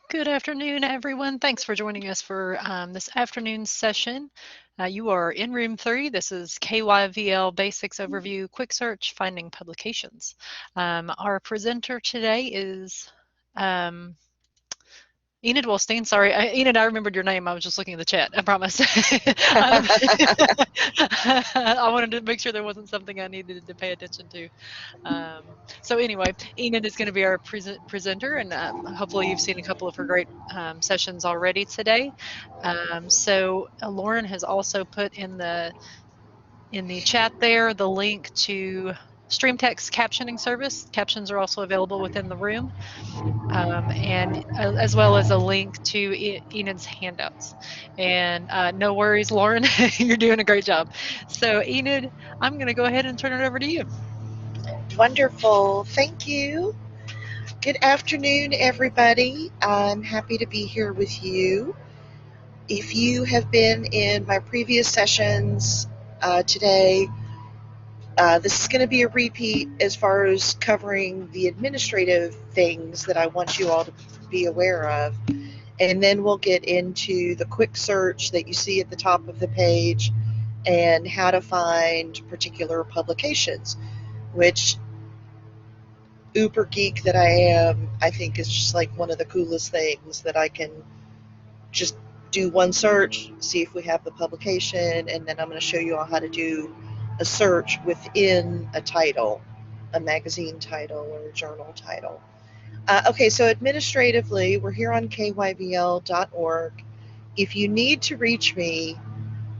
Good afternoon, everyone. Thanks for joining us for this afternoon session. You are in room 3. This is KYVL Basics Overview, Quick Search, Finding Publications. Our presenter today is Enid Wolstein. Sorry, Enid, I remembered your name. I was just looking at the chat. I promise. I wanted to make sure there wasn't something I needed to pay attention to. So anyway, Enid is going to be our presenter, and hopefully you've seen a couple of her great sessions already today. Lauren has also put in the chat there the link to Stream Text captioning service. Captions are also available within the room, and as well as a link to Enid's handouts. And no worries, Lauren, you're doing a great job. So Enid, I'm going to go ahead and turn it over to you. Wonderful. Thank you. Good afternoon, everybody. I'm happy to be here with you. If you have been in my previous sessions today, this is going to be a repeat as far as covering the administrative things that I want you all to be aware of. And then we'll get into the quick search that you see at the top of the page and how to find particular publications, which uber geek that I am, I think is just like one of the coolest things that I can just do one search, see if we have the publication, and then I'm going to show you all how to do a search within a title, a magazine title or a journal title. Okay, so administratively, we're here on kyvl.org. If you need to reach me,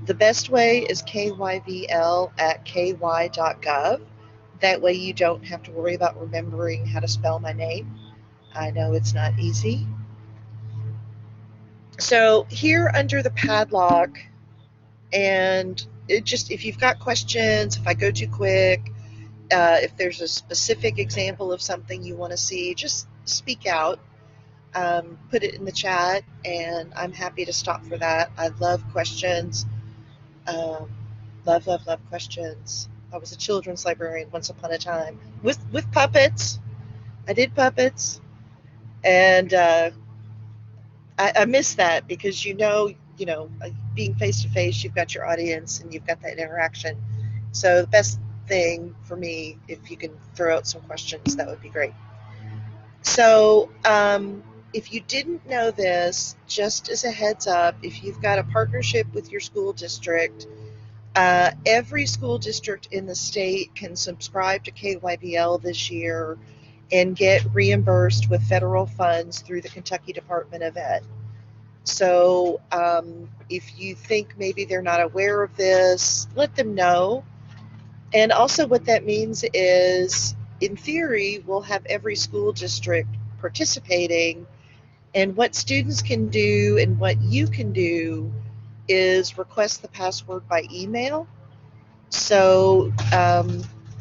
the best way is kyvl@ky.gov. That way you don't have to worry about remembering how to spell my name. I know it's not easy. So here under the padlock, and if you've got questions, if I go too quick, if there's a specific example of something you want to see, just speak out. Put it in the chat, and I'm happy to stop for that. I love questions. Love, love, love questions. I was a children's librarian once upon a time with puppets. I did puppets, and I miss that because being face to face, you've got your audience and you've got that interaction. So the best thing for me, if you can throw out some questions, that would be great. So if you didn't know this, just as a heads up, if you've got a partnership with your school district, every school district in the state can subscribe to KYVL this year and get reimbursed with federal funds through the Kentucky Department of Ed. So if you think maybe they're not aware of this, let them know. And also what that means is, in theory, we'll have every school district participating. And what students can do and what you can do is request the password by email. So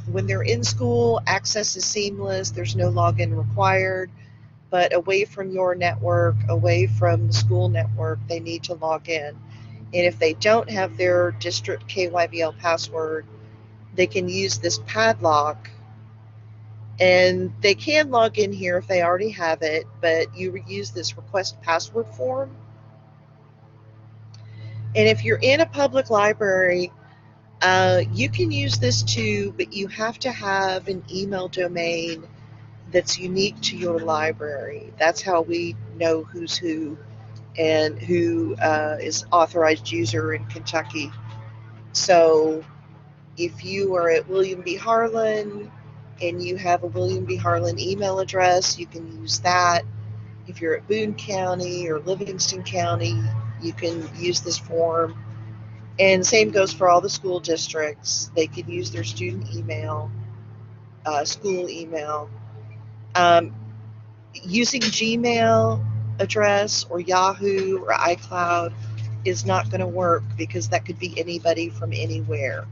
when they're in school, access is seamless. There's no login required. But away from your network, away from the school network, they need to log in. And if they don't have their district KYVL password, they can use this padlock. And they can log in here if they already have it, but you use this request password form. And if you're in a public library, you can use this too, but you have to have an email domain that's unique to your library. That's how we know who's who and who is authorized user in Kentucky. So if you are at William B. Harlan and you have a William B. Harlan email address, you can use that. If you're at Boone County or Livingston County, you can use this form. And same goes for all the school districts. They can use their student email, school email. Using Gmail address or Yahoo or iCloud is not going to work because that could be anybody from anywhere.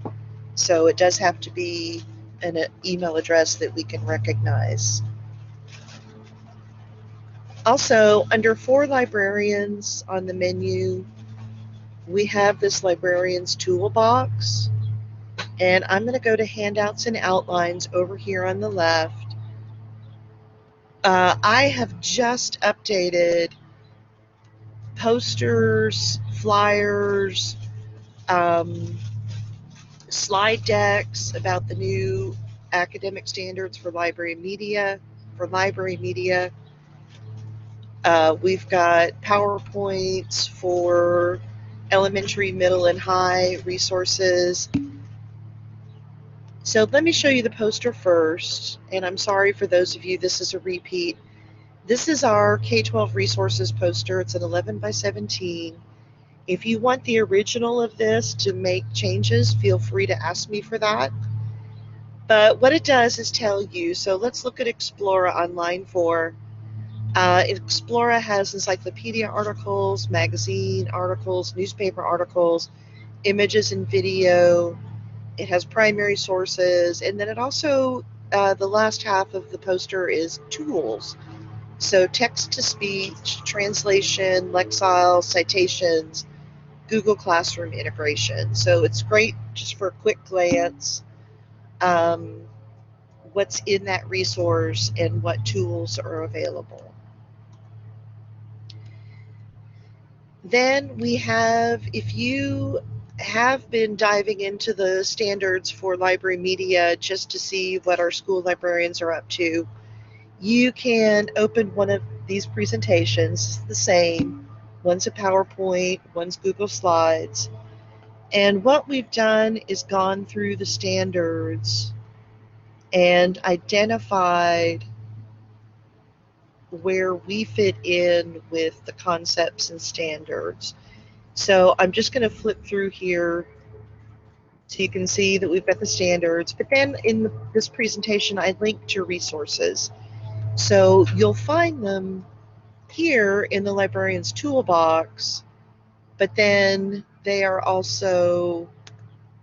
So it does have to be an email address that we can recognize. Also, under For Librarians on the menu, we have this Librarians Toolbox. And I'm going to go to Handouts and Outlines over here on the left. I have just updated posters, flyers, slide decks about the new academic standards for library media. We've got PowerPoints for elementary, middle, and high resources. So let me show you the poster first, and I'm sorry for those of you, this is a repeat. This is our K-12 resources poster. It's an 11 by 17. If you want the original of this to make changes, feel free to ask me for that. But what it does is tell you, so let's look at Explora on line 4. Explora has encyclopedia articles, magazine articles, newspaper articles, images and video. It has primary sources, and then it also, the last half of the poster is tools. So text-to-speech, translation, Lexile, citations, Google Classroom integration. So it's great just for a quick glance, what's in that resource and what tools are available. Then we have, if you have been diving into the standards for library media just to see what our school librarians are up to, you can open one of these presentations. It's the same. One's a PowerPoint, one's Google Slides. And what we've done is gone through the standards and identified where we fit in with the concepts and standards. So I'm just going to flip through here so you can see that we've got the standards. But then in this presentation, I linked to resources. So you'll find them here in the librarian's toolbox, but then they are also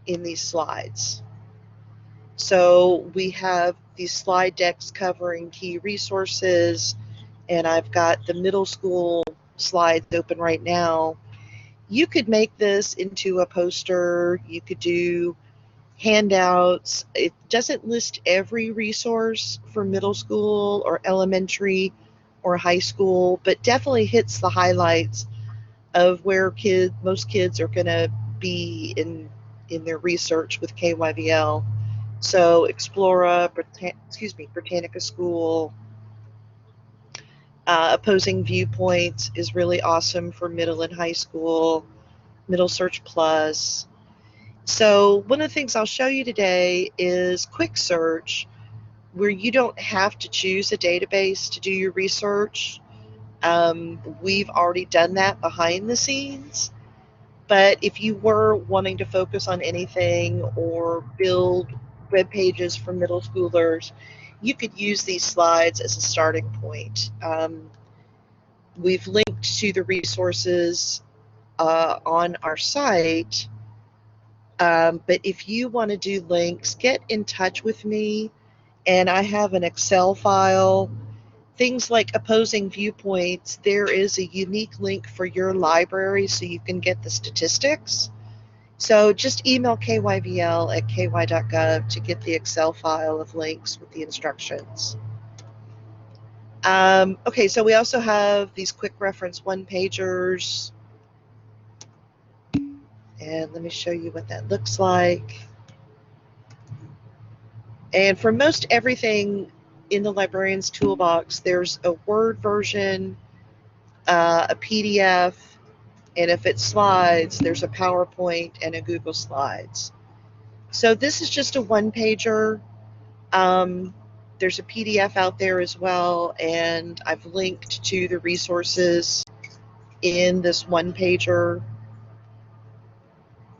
in these slides. So we have these slide decks covering key resources, and I've got the middle school slides open right now. You could make this into a poster. You could do handouts. It doesn't list every resource for middle school or elementary or high school, but definitely hits the highlights of where most kids are going to be in their research with KYVL. So Explora, Britannica School, Opposing Viewpoints is really awesome for middle and high school, Middle Search Plus. So one of the things I'll show you today is QuickSearch, where you don't have to choose a database to do your research. We've already done that behind the scenes. But if you were wanting to focus on anything or build web pages for middle schoolers, you could use these slides as a starting point. We've linked to the resources on our site, but if you want to do links, get in touch with me, and I have an Excel file. Things like Opposing Viewpoints, there is a unique link for your library so you can get the statistics. So just email kyvl@ky.gov to get the Excel file of links with the instructions. Okay, so we also have these quick reference one-pagers. And let me show you what that looks like. And for most everything in the librarian's toolbox, there's a Word version, a PDF, and if it's slides, there's a PowerPoint and a Google Slides. So this is just a one-pager. There's a PDF out there as well, and I've linked to the resources in this one-pager.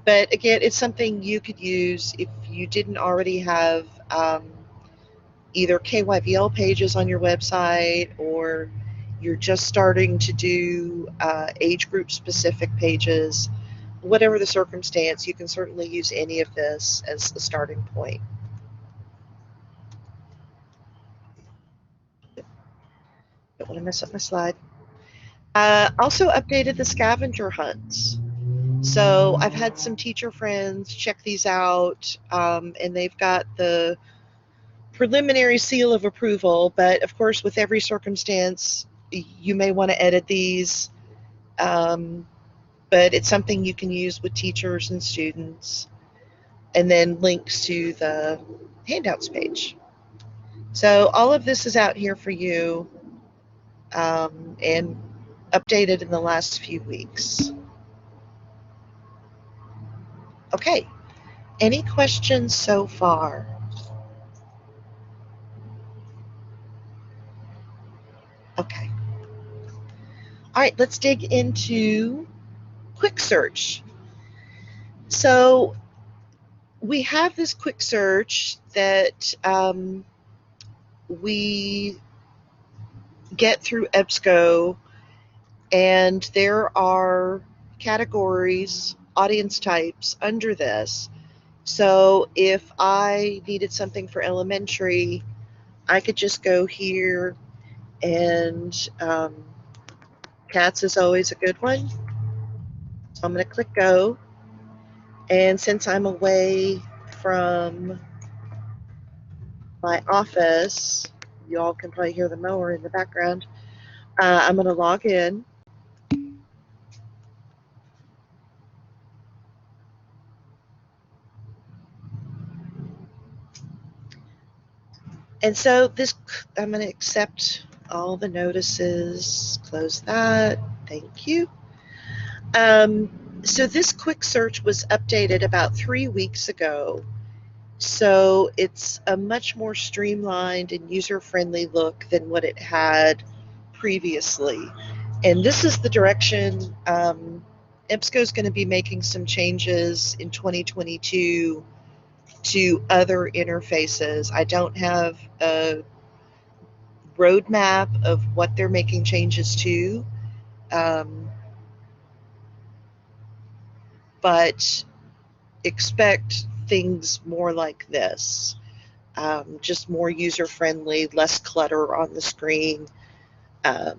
But again, it's something you could use if you didn't already have either KYVL pages on your website, or you're just starting to do age group specific pages. Whatever the circumstance, you can certainly use any of this as the starting point. Don't want to mess up my slide. Also updated the scavenger hunts. So I've had some teacher friends check these out, and they've got the preliminary seal of approval, but of course with every circumstance you may want to edit these. but it's something you can use with teachers and students, and then links to the handouts page. So all of this is out here for you, and updated in the last few weeks. Okay, any questions so far? Okay. All right, let's dig into QuickSearch. So we have this QuickSearch that we get through EBSCO, and there are categories, audience types under this. So if I needed something for elementary, I could just go here, and cats is always a good one. So I'm going to click go. And since I'm away from my office, you all can probably hear the mower in the background. I'm going to log in. And so this, I'm going to accept all the notices, close that, thank you. So this QuickSearch was updated about 3 weeks ago. So it's a much more streamlined and user-friendly look than what it had previously. And this is the direction. EBSCO is going to be making some changes in 2022 to other interfaces. I don't have a roadmap of what they're making changes to, but expect things more like this. Just more user-friendly, less clutter on the screen. The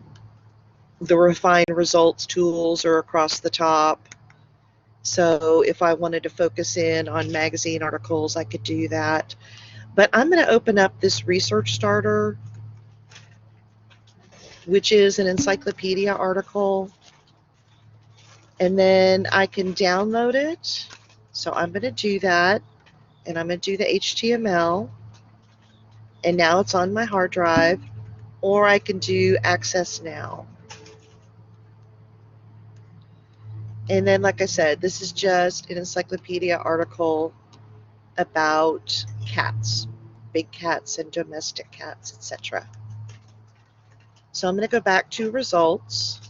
refined results tools are across the top. So if I wanted to focus in on magazine articles, I could do that. But I'm going to open up this research starter, which is an encyclopedia article, and then I can download it. So I'm going to do that, and I'm going to do the HTML, and now it's on my hard drive, or I can do access now. And then, like I said, this is just an encyclopedia article about cats, big cats and domestic cats, etc. So I'm going to go back to results.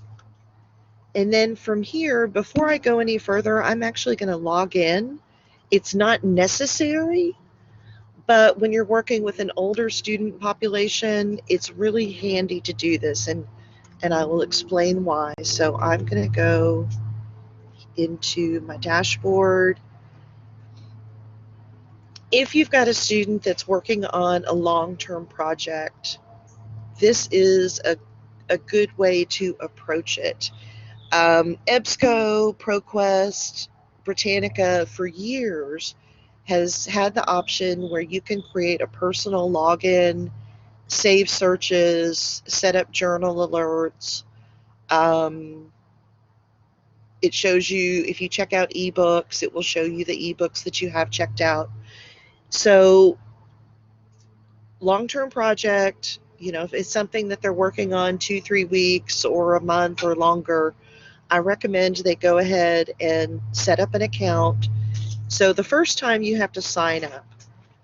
And then from here, before I go any further, I'm actually going to log in. It's not necessary, but when you're working with an older student population, it's really handy to do this, and I will explain why. So I'm going to go into my dashboard. If you've got a student that's working on a long-term project, this is a good way to approach it. EBSCO, ProQuest, Britannica for years has had the option where you can create a personal login, save searches, set up journal alerts. It shows you, if you check out ebooks, it will show you the ebooks that you have checked out. So long-term project, if it's something that they're working on 2-3 weeks or a month or longer, I recommend they go ahead and set up an account. So the first time you have to sign up.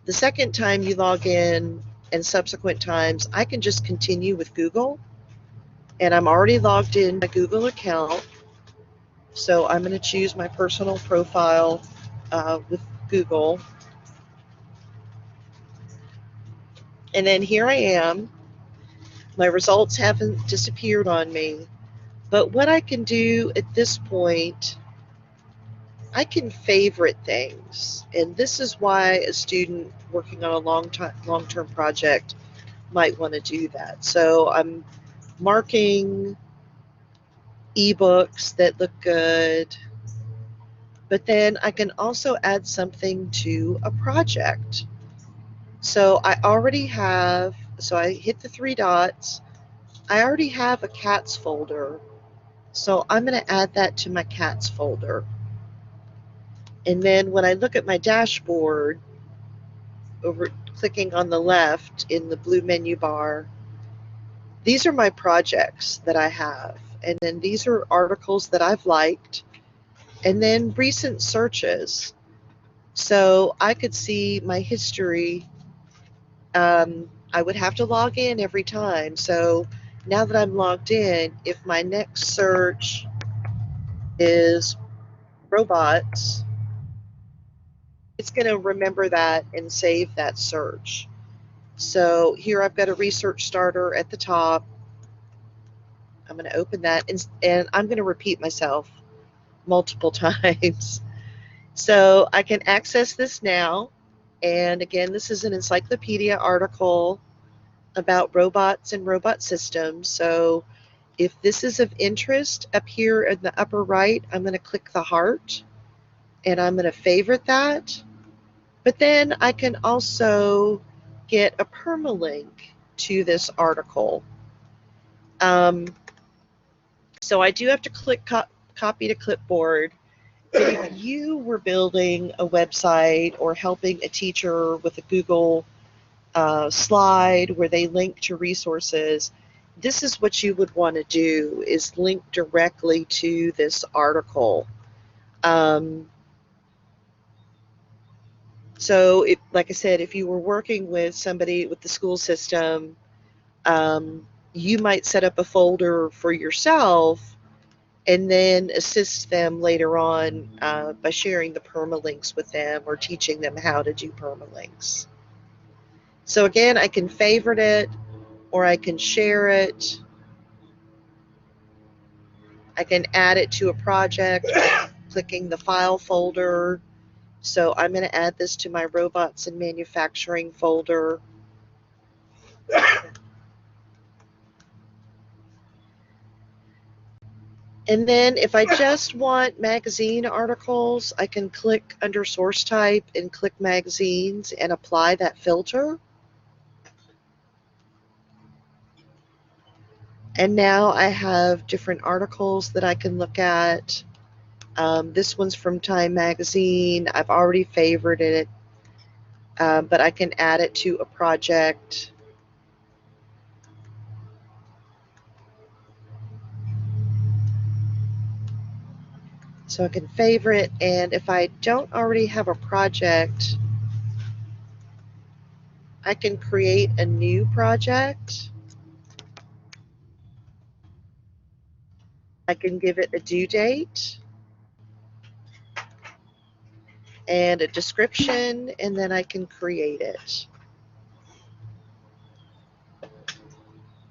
The second time you log in, and subsequent times, I can just continue with Google. And I'm already logged in my Google account. So I'm going to choose my personal profile with Google. And then here I am. My results haven't disappeared on me. But what I can do at this point, I can favorite things. And this is why a student working on a long-term project might want to do that. So I'm marking ebooks that look good, but then I can also add something to a project. So I already have, so I hit the 3 dots. I already have a cats folder. So I'm going to add that to my cats folder. And then when I look at my dashboard, clicking on the left in the blue menu bar, these are my projects that I have. And then these are articles that I've liked. And then recent searches. So I could see my history. I would have to log in every time. So now that I'm logged in, if my next search is robots, it's going to remember that and save that search. So here I've got a research starter at the top. I'm going to open that, and I'm going to repeat myself multiple times. So I can access this now. And again, this is an encyclopedia article about robots and robot systems. So if this is of interest, up here in the upper right, I'm going to click the heart, and I'm going to favorite that. But then I can also get a permalink to this article. So I do have to click copy to clipboard. But if you were building a website or helping a teacher with a Google slide where they link to resources, this is what you would want to do, is link directly to this article. So like I said, if you were working with somebody with the school system, you might set up a folder for yourself and then assist them later on by sharing the permalinks with them or teaching them how to do permalinks. So again, I can favorite it, or I can share it. I can add it to a project by clicking the file folder. So I'm going to add this to my robots and manufacturing folder. And then if I just want magazine articles, I can click under source type and click magazines and apply that filter. And now I have different articles that I can look at. This one's from Time Magazine. I've already favorited it, but I can add it to a project. So I can favorite, and if I don't already have a project, I can create a new project. I can give it a due date and a description, and then I can create it.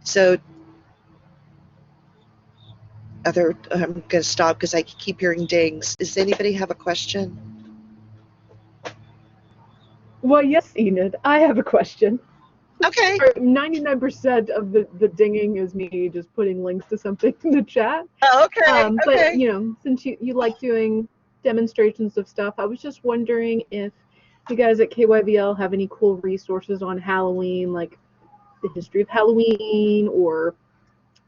So I'm going to stop because I keep hearing dings. Does anybody have a question? Well, yes, Enid, I have a question. Okay. 99% of the dinging is me just putting links to something in the chat. Oh, okay. But, you know, since you like doing demonstrations of stuff, I was just wondering if you guys at KYVL have any cool resources on Halloween, like the history of Halloween or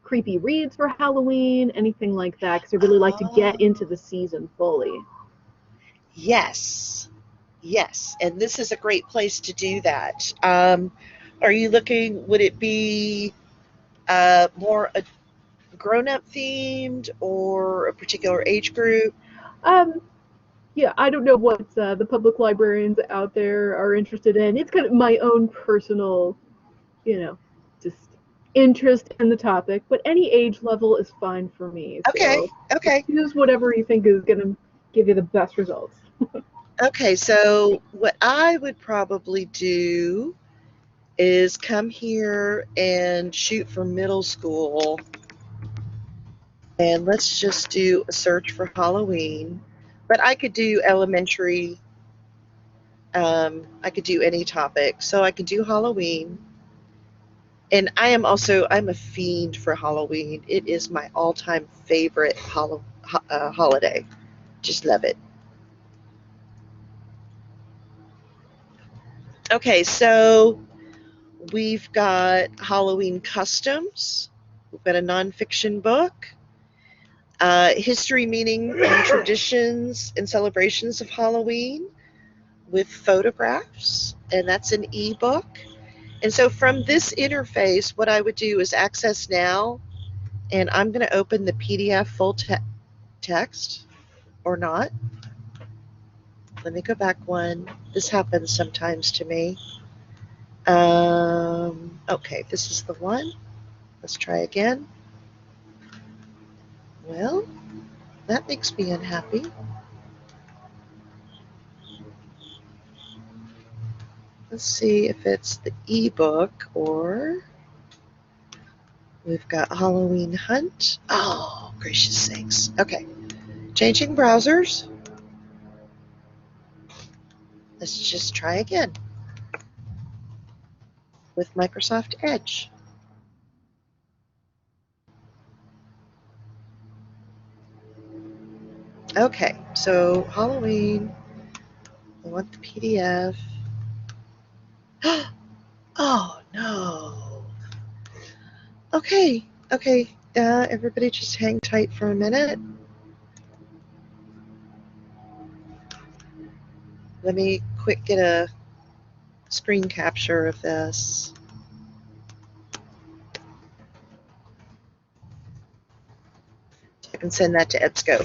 creepy reads for Halloween, anything like that, because I really like to get into the season fully. Yes. Yes. And this is a great place to do that. Are you looking, would it be more a grown-up themed or a particular age group? Yeah, I don't know what the public librarians out there are interested in. It's kind of my own personal, you know, just interest in the topic, but any age level is fine for me. Okay. So Okay. choose whatever you think is going to give you the best results. Okay, so what I would probably do is come here and shoot for middle school. And let's just do a search for Halloween. But I could do elementary. I could do any topic. So I could do Halloween. And I'm a fiend for Halloween. It is my all-time favorite holiday. Just love it. Okay, so we've got Halloween customs. We've got a nonfiction book. History, meaning, and traditions and celebrations of Halloween with photographs, and that's an ebook. And so from this interface, what I would do is access now, and I'm going to open the PDF full text or not. Let me go back one. This happens sometimes to me. Okay, this is the one. Let's try again. Well, that makes me unhappy. Let's see if it's the ebook or we've got Halloween Hunt. Oh, gracious sakes. Okay, changing browsers. Let's just try again with Microsoft Edge. Okay, so Halloween, I want the PDF. Oh, no. Okay, everybody just hang tight for a minute. Let me quick get a screen capture of this. I can send that to EBSCO.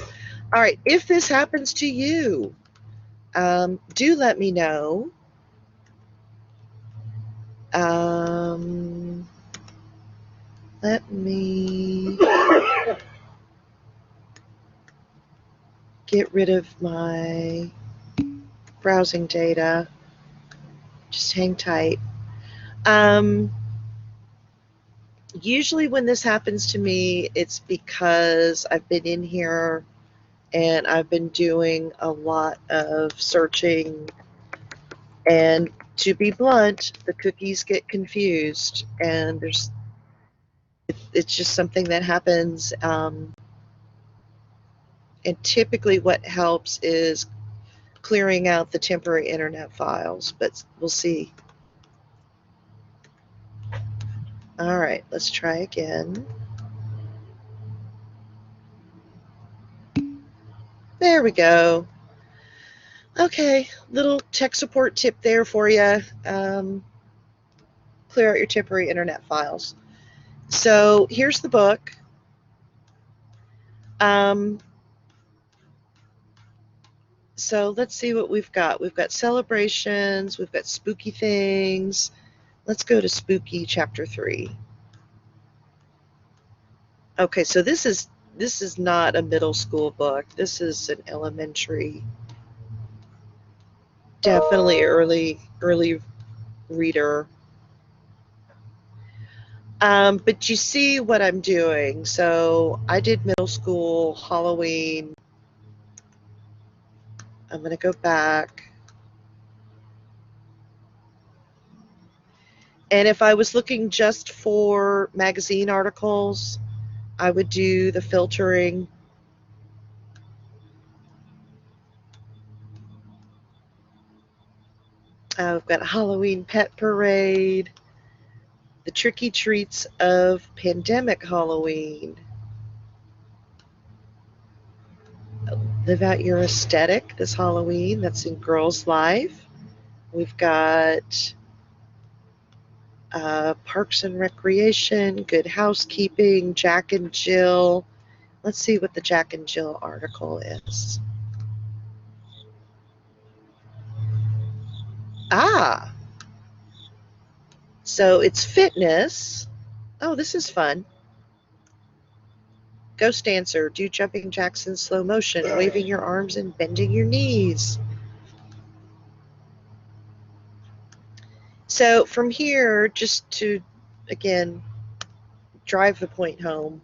All right, if this happens to you, do let me know. Let me get rid of my browsing data. Just hang tight. Usually when this happens to me, it's because I've been in here and I've been doing a lot of searching, and to be blunt, the cookies get confused, and it's just something that happens. And typically what helps is clearing out the temporary internet files, but we'll see. All right, let's try again. There we go. Okay, little tech support tip there for you. Clear out your temporary internet files. So here's the book. So let's see what we've got. We've got celebrations, we've got spooky things. Let's go to Spooky Chapter 3. Okay, so this is not a middle school book. This is an elementary, definitely early reader. But you see what I'm doing. So I did middle school, Halloween. I'm going to go back. And if I was looking just for magazine articles, I would do the filtering. I've got Halloween Pet Parade, the tricky treats of pandemic Halloween, Live Out Your Aesthetic this Halloween, that's in Girls Life. We've got Parks and Recreation, Good Housekeeping, Jack and Jill. Let's see what the Jack and Jill article is. So it's fitness. Oh, this is fun. Ghost dancer, do jumping jacks in slow motion, waving your arms and bending your knees. So from here, just to, again, drive the point home,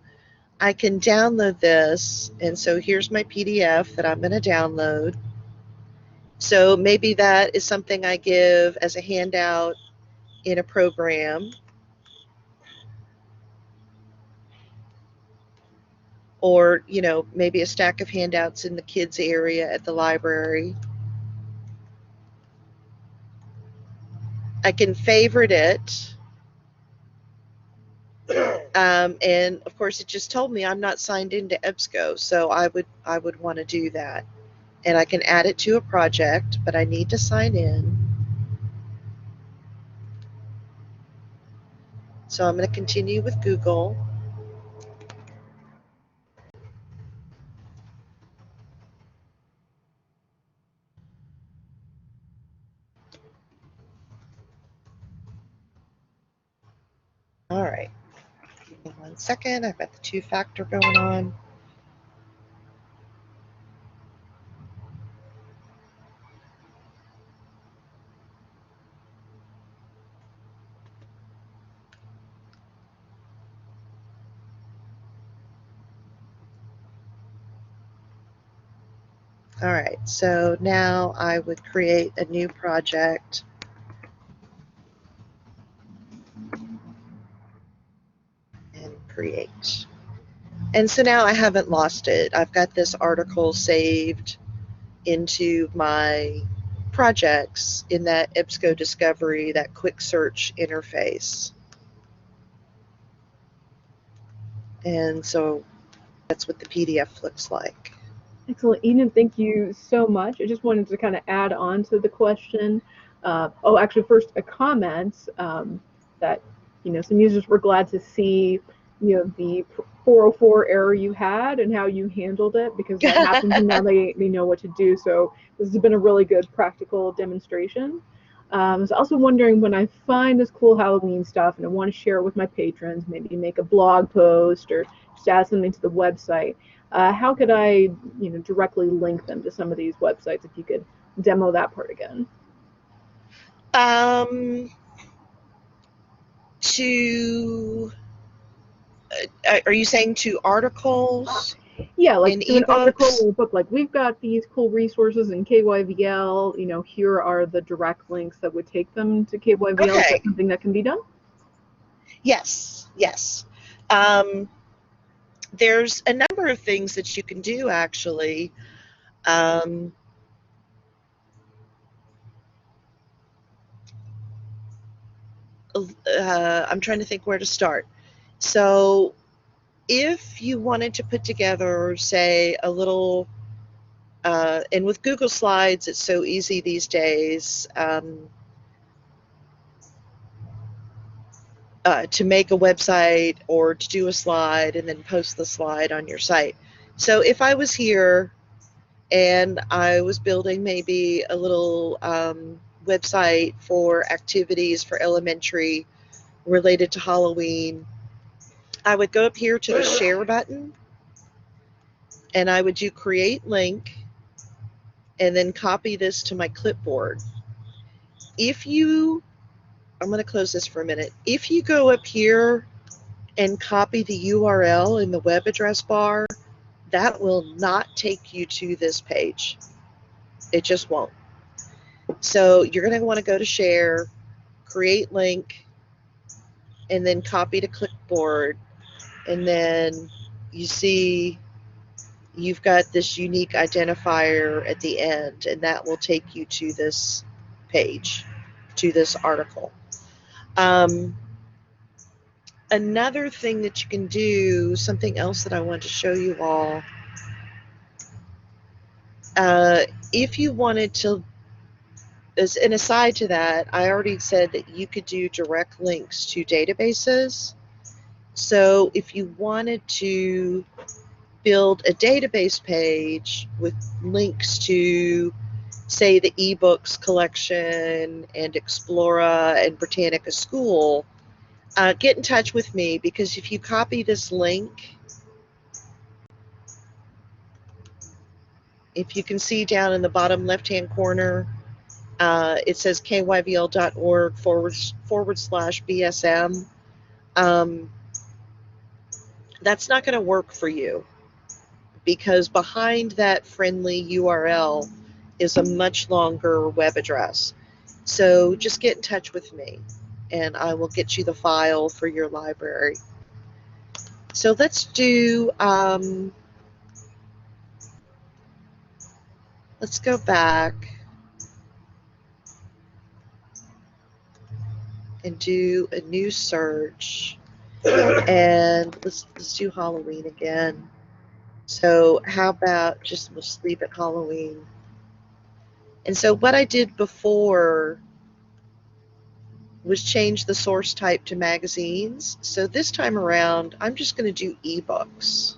I can download this. And so here's my PDF that I'm going to download. So maybe that is something I give as a handout in a program. Or, you know, maybe a stack of handouts in the kids area at the library. I can favorite it. And of course, it just told me I'm not signed into EBSCO, so I would want to do that. And I can add it to a project, but I need to sign in. So I'm going to continue with Google. All right. Give me 1 second. I've got the two-factor going on. All right, so now I would create a new project. And create. And so now I haven't lost it. I've got this article saved into my projects in that EBSCO Discovery, that QuickSearch interface. And so that's what the PDF looks like. Excellent. Eden, thank you so much. I just wanted to kind of add on to the question. Actually, first, a comment that, some users were glad to see, the 404 error you had and how you handled it, because that happens and now they know what to do. So this has been a really good practical demonstration. I was also wondering, when I find this cool Halloween stuff and I want to share it with my patrons, maybe make a blog post or just add something to the website, how could I, directly link them to some of these websites? If you could demo that part again. Are you saying to articles? Yeah, like in do an article or a book, like, we've got these cool resources in KYVL, here are the direct links that would take them to KYVL. Okay. Is that something that can be done? Yes. There's a number of things that you can do, actually. I'm trying to think where to start. So if you wanted to put together, say, a little, and with Google Slides, it's so easy these days, to make a website or to do a slide and then post the slide on your site. So if I was here and I was building maybe a little website for activities for elementary related to Halloween, I would go up here to the share button and I would do create link and then copy this to my clipboard. I'm going to close this for a minute. If you go up here and copy the URL in the web address bar, that will not take you to this page. It just won't. So you're going to want to go to share, create link, and then copy to clipboard. And then you see you've got this unique identifier at the end, and that will take you to this page, to this article. Another thing that you can do, something else that I want to show you all, if you wanted to, as an aside to that, I already said that you could do direct links to databases. So if you wanted to build a database page with links to, say, the eBooks collection and Explora and Britannica School, get in touch with me, because if you copy this link, if you can see down in the bottom left-hand corner, it says kyvl.org/BSM. That's not going to work for you, because behind that friendly URL is a much longer web address. So just get in touch with me and I will get you the file for your library. So let's do, let's go back and do a new search. And and let's do Halloween again. So how about we'll just leave it Halloween. And so what I did before was change the source type to magazines. So this time around, I'm just going to do ebooks.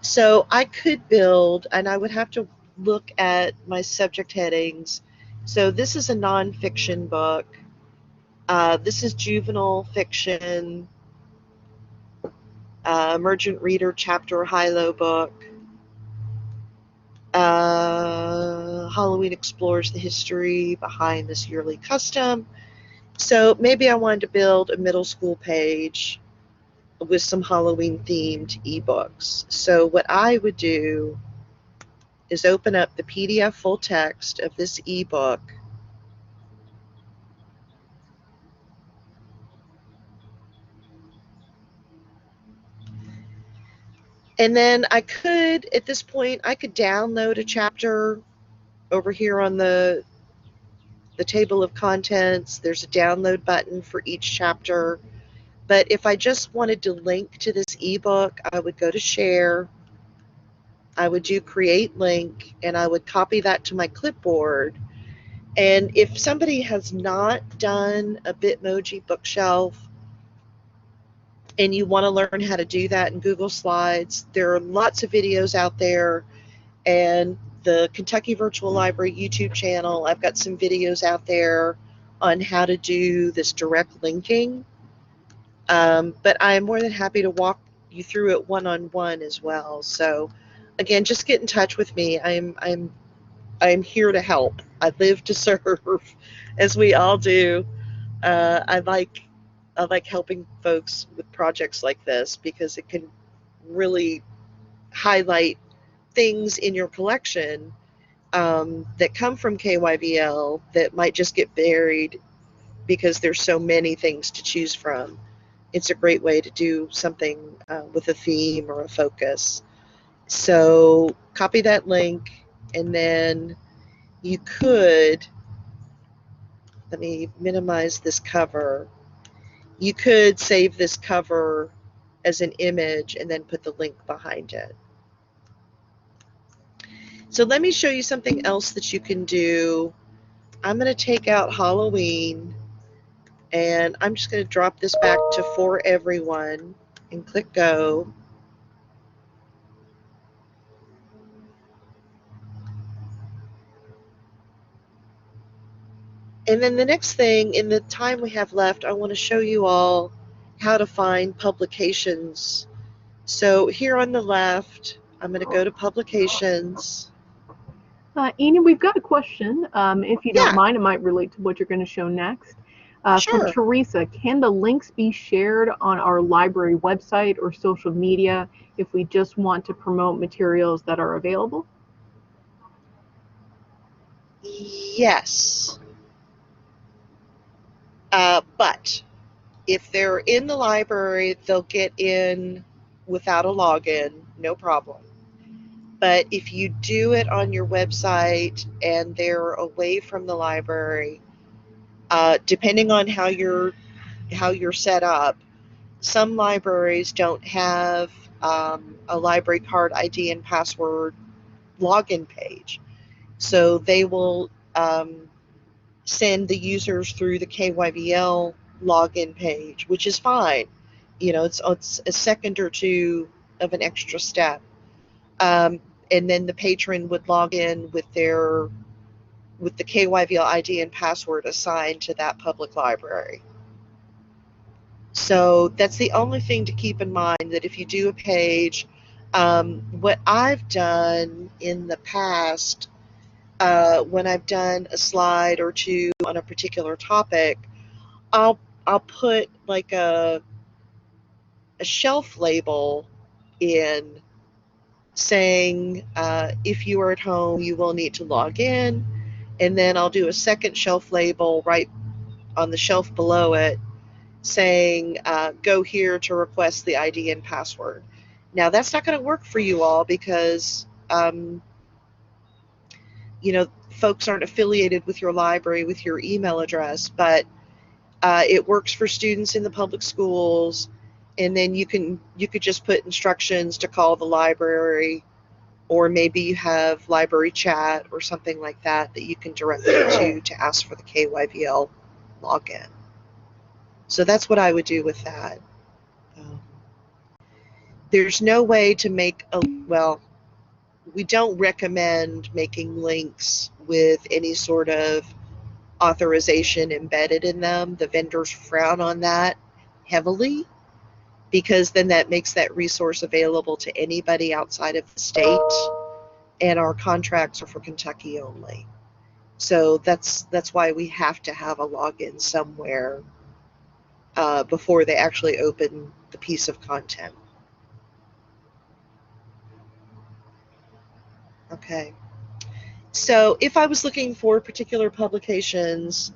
So I could build, and I would have to look at my subject headings. So this is a nonfiction book. This is juvenile fiction, emergent reader chapter high-low book. Halloween explores the history behind this yearly custom. So maybe I wanted to build a middle school page with some Halloween themed ebooks. So what I would do is open up the PDF full text of this ebook. And then I could, at this point, I could download a chapter over here on the table of contents. There's a download button for each chapter. But if I just wanted to link to this ebook, I would go to share. I would do create link, and I would copy that to my clipboard. And if somebody has not done a Bitmoji bookshelf and you want to learn how to do that in Google Slides, there are lots of videos out there. And the Kentucky Virtual Library YouTube channel, I've got some videos out there on how to do this direct linking. But I'm more than happy to walk you through it one-on-one as well. So again, just get in touch with me. I'm here to help. I live to serve, as we all do. I like helping folks with projects like this because it can really highlight things in your collection that come from KYVL that might just get buried because there's so many things to choose from. It's a great way to do something with a theme or a focus. So copy that link, and then you could, let me minimize this cover. You could save this cover as an image and then put the link behind it. So let me show you something else that you can do. I'm going to take out Halloween, and I'm just going to drop this back to for everyone and click go. And then the next thing, in the time we have left, I want to show you all how to find publications. So here on the left, I'm going to go to publications. Amy, we've got a question. If you don't Yeah. mind, it might relate to what you're going to show next. Sure. From Teresa, can the links be shared on our library website or social media if we just want to promote materials that are available? Yes. But if they're in the library, they'll get in without a login, no problem. But if you do it on your website and they're away from the library, depending on how you're set up, some libraries don't have a library card ID and password login page. So they will send the users through the KYVL login page, which is fine. You know, it's a second or two of an extra step. And then the patron would log in with the KYVL ID and password assigned to that public library. So that's the only thing to keep in mind, that if you do a page, what I've done in the past, when I've done a slide or two on a particular topic, I'll put like a shelf label in saying, if you are at home, you will need to log in, and then I'll do a second shelf label right on the shelf below it saying, go here to request the ID and password. Now that's not going to work for you all because you know, folks aren't affiliated with your library with your email address, but It works for students in the public schools, and then you could just put instructions to call the library, or maybe you have library chat or something like that that you can direct them to ask for the KYVL login. So that's what I would do with that. There's no way to make well, we don't recommend making links with any sort of authorization embedded in them. The vendors frown on that heavily, because then that makes that resource available to anybody outside of the state, and our contracts are for Kentucky only. So that's why we have to have a login somewhere before they actually open the piece of content. Okay. So if I was looking for particular publications,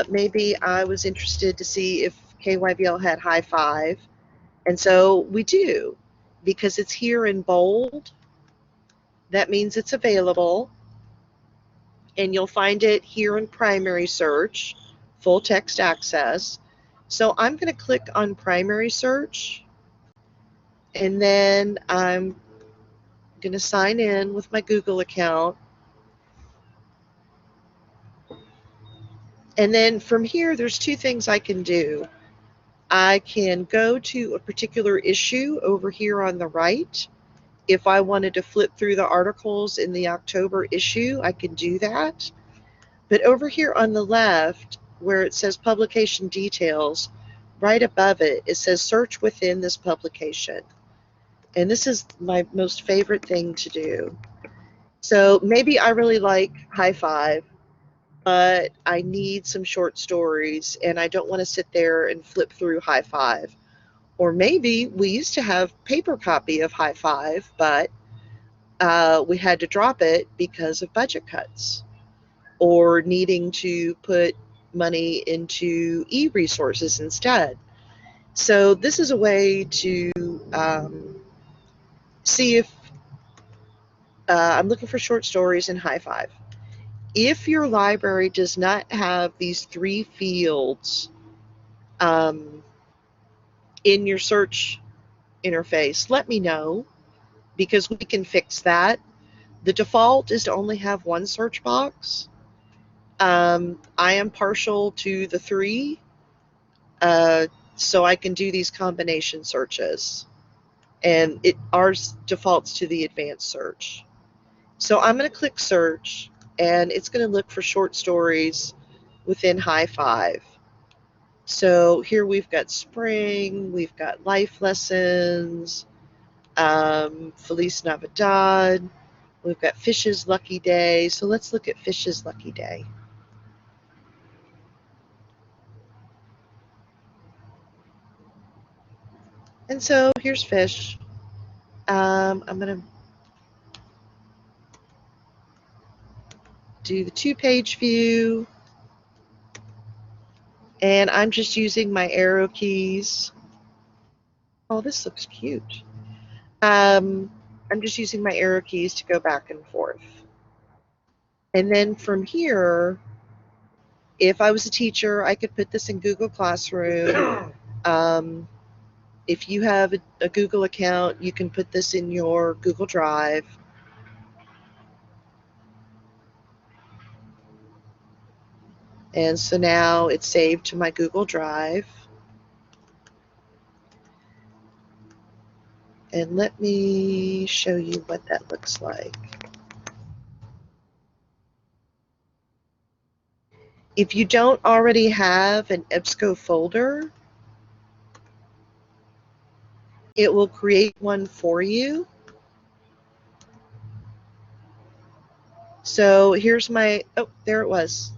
maybe I was interested to see if KYVL had high five. And so we do, because it's here in bold. That means it's available. And you'll find it here in primary search, full text access. So I'm going to click on primary search, and then I'm going to sign in with my Google account. And then from here, there's two things I can do. I can go to a particular issue over here on the right. If I wanted to flip through the articles in the October issue, I can do that. But over here on the left, where it says publication details, right above it, it says search within this publication. And this is my most favorite thing to do. So maybe I really like High Five, but I need some short stories and I don't want to sit there and flip through High Five. Or maybe we used to have paper copy of High Five, but we had to drop it because of budget cuts, or needing to put money into e-resources instead. So this is a way to see if I'm looking for short stories in High Five. If your library does not have these three fields in your search interface, let me know, because we can fix that. The default is to only have one search box. I am partial to the three, so I can do these combination searches. And ours defaults to the advanced search. So I'm going to click search, and it's going to look for short stories within High Five. So here we've got spring, we've got life lessons, Feliz Navidad, we've got Fish's Lucky Day. So let's look at Fish's Lucky Day. And so here's Fish. I'm going to do the 2-page view, and I'm just using my arrow keys. Oh, this looks cute. I'm just using my arrow keys to go back and forth. And then from here, if I was a teacher, I could put this in Google Classroom. If you have a Google account, you can put this in your Google Drive. And so now it's saved to my Google Drive. And let me show you what that looks like. If you don't already have an EBSCO folder, it will create one for you. So here's my, oh, there it was.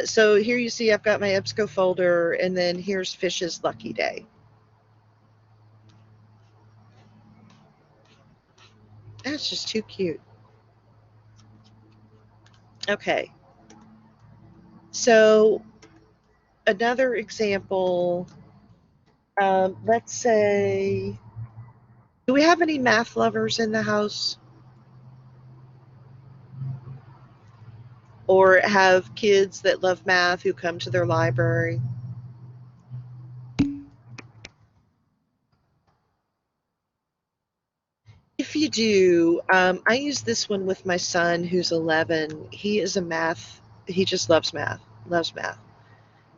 So here you see I've got my EBSCO folder, and then here's Fish's Lucky Day. That's just too cute. Okay. So another example, let's say, do we have any math lovers in the house? or have kids that love math who come to their library. If you do, I use this one with my son who's 11. He just loves math.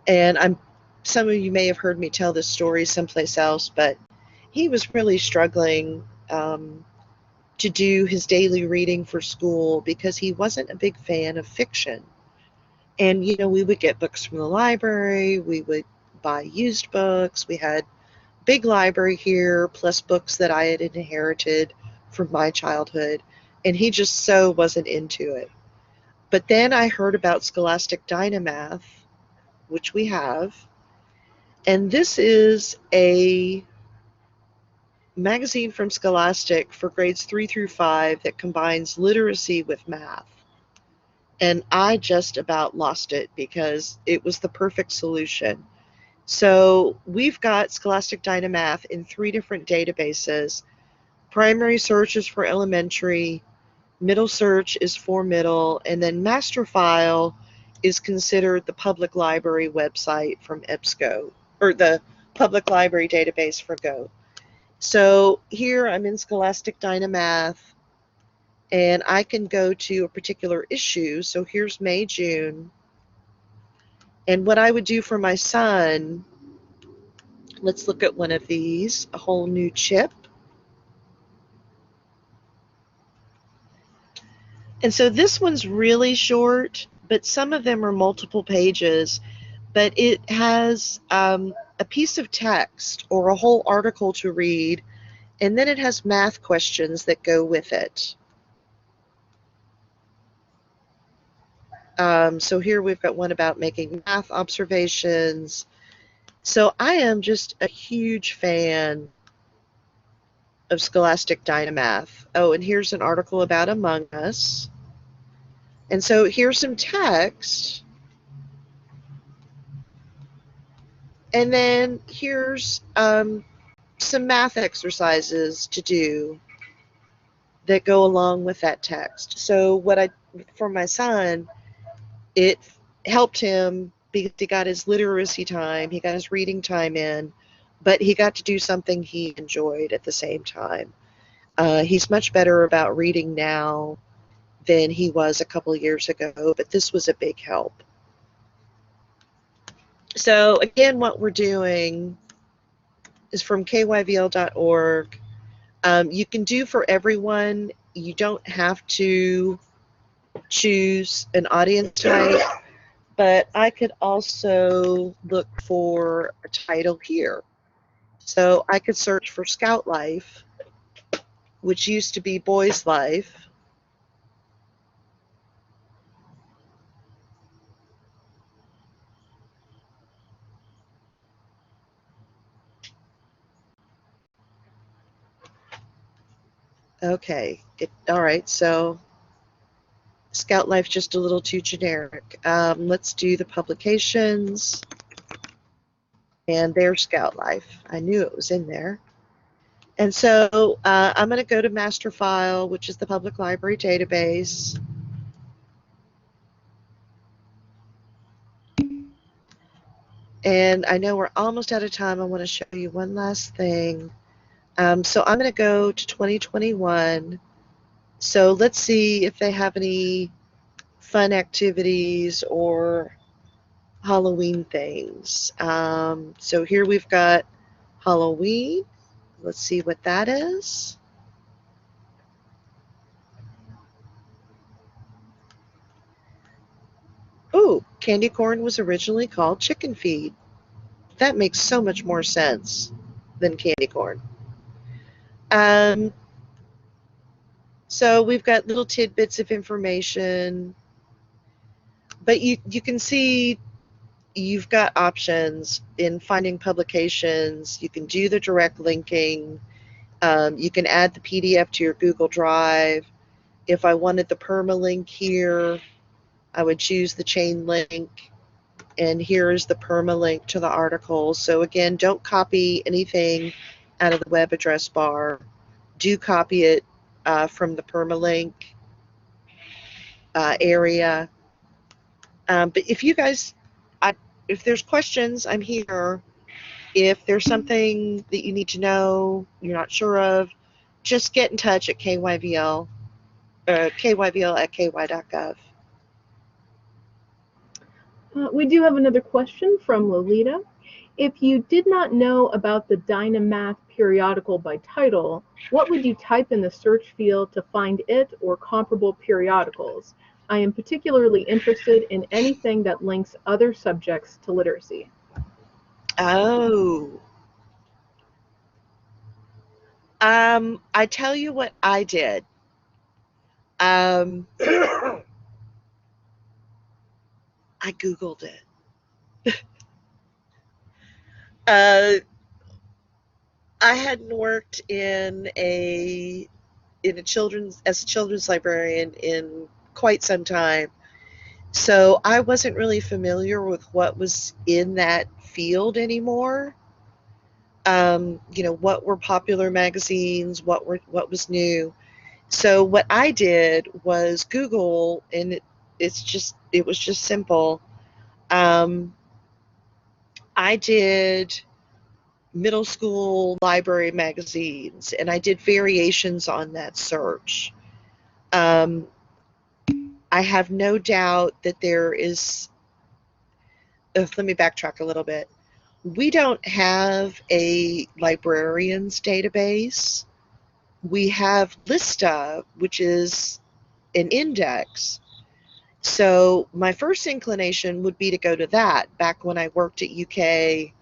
And some of you may have heard me tell this story someplace else, but he was really struggling to do his daily reading for school because he wasn't a big fan of fiction. And, we would get books from the library, we would buy used books, we had big library here, plus books that I had inherited from my childhood, and he just so wasn't into it. But then I heard about Scholastic Dynamath, which we have, and this is a magazine from Scholastic for grades 3 through 5 that combines literacy with math. And I just about lost it because it was the perfect solution. So we've got Scholastic Dynamath in 3 different databases. Primary search is for elementary, middle search is for middle, and then master file is considered the public library website from EBSCO, or the public library database for Go. So here I'm in Scholastic Dynamath, and I can go to a particular issue. So here's May, June. And what I would do for my son, let's look at one of these, a whole new chip. And so this one's really short, but some of them are multiple pages, but it has a piece of text or a whole article to read, and then it has math questions that go with it. So here we've got one about making math observations. So I am just a huge fan of Scholastic Dynamath. Oh, and here's an article about Among Us. And so here's some text. And then here's some math exercises to do that go along with that text. So for my son, it helped him because he got his literacy time, he got his reading time in, but he got to do something he enjoyed at the same time. He's much better about reading now than he was a couple years ago, but this was a big help. So again, what we're doing is from kyvl.org. You can do for everyone. You don't have to choose an audience type, but I could also look for a title here. So I could search for Scout Life, which used to be Boys Life. Okay, all right, so Scout Life just a little too generic. Let's do the publications, and there's Scout Life. I knew it was in there. And so I'm going to go to master file, which is the public library database. And I know we're almost out of time. I want to show you one last thing. So I'm going to go to 2021. So let's see if they have any fun activities or Halloween things. So here we've got Halloween. Let's see what that is. Oh, candy corn was originally called chicken feed. That makes so much more sense than candy corn. So we've got little tidbits of information, but you can see you've got options in finding publications. You can do the direct linking. You can add the PDF to your Google Drive. If I wanted the permalink here, I would choose the chain link, and here is the permalink to the article. So again, don't copy anything out of the web address bar. Do copy it from the permalink area. But if you guys, if there's questions, I'm here. If there's something that you need to know, you're not sure of, just get in touch at KYVL, KYVL at ky.gov. We do have another question from Lolita. If you did not know about the Dynamath periodical by title, what would you type in the search field to find it or comparable periodicals? I am particularly interested in anything that links other subjects to literacy. Oh. I tell you what I did. I Googled it. I hadn't worked in a children's librarian in quite some time, so I wasn't really familiar with what was in that field anymore. What were popular magazines, what was new. So what I did was Google, and it was just simple. I did middle school library magazines, and I did variations on that search. Um, I have no doubt that there is. Let me backtrack a little bit. We don't have a librarians database. We have Lista, which is an index. So my first inclination would be to go to that. Back when I worked at UK,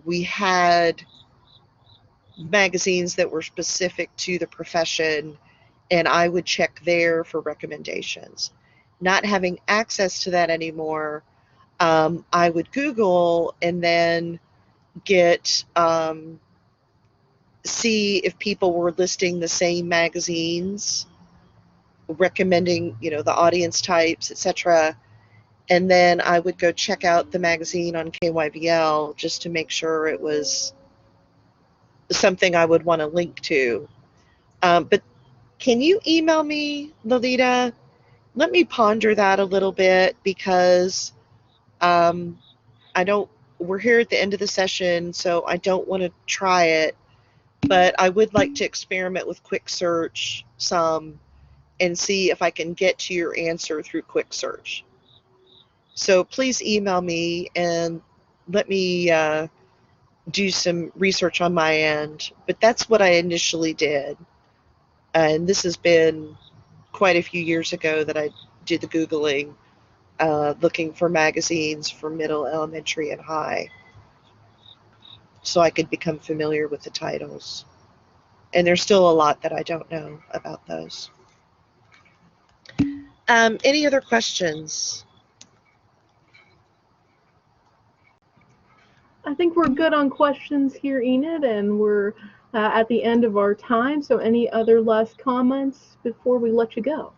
we had magazines that were specific to the profession, and I would check there for recommendations. Not having access to that anymore, I would Google and then get see if people were listing the same magazines, recommending the audience types, etc. And then I would go check out the magazine on KYVL just to make sure it was something I would want to link to. But can you email me, Lolita? Let me ponder that a little bit, because I don't. We're here at the end of the session, so I don't want to try it. But I would like to experiment with QuickSearch some and see if I can get to your answer through QuickSearch. So please email me and let me do some research on my end. But that's what I initially did. And this has been quite a few years ago that I did the Googling, looking for magazines for middle, elementary, and high, so I could become familiar with the titles. And there's still a lot that I don't know about those. Any other questions? I think we're good on questions here, Enid, and we're at the end of our time. So any other last comments before we let you go?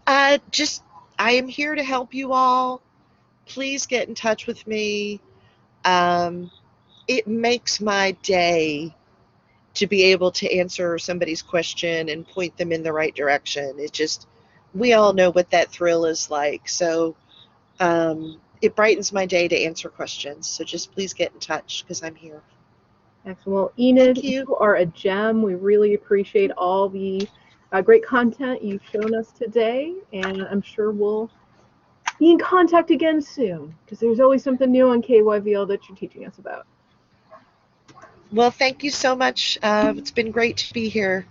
I am here to help you all. Please get in touch with me. It makes my day to be able to answer somebody's question and point them in the right direction. We all know what that thrill is like. So it brightens my day to answer questions. So just please get in touch, because I'm here. Excellent. Well, Enid, you are a gem. We really appreciate all the great content you've shown us today, and I'm sure we'll be in contact again soon, because there's always something new on KYVL that you're teaching us about. Well, thank you so much. It's been great to be here.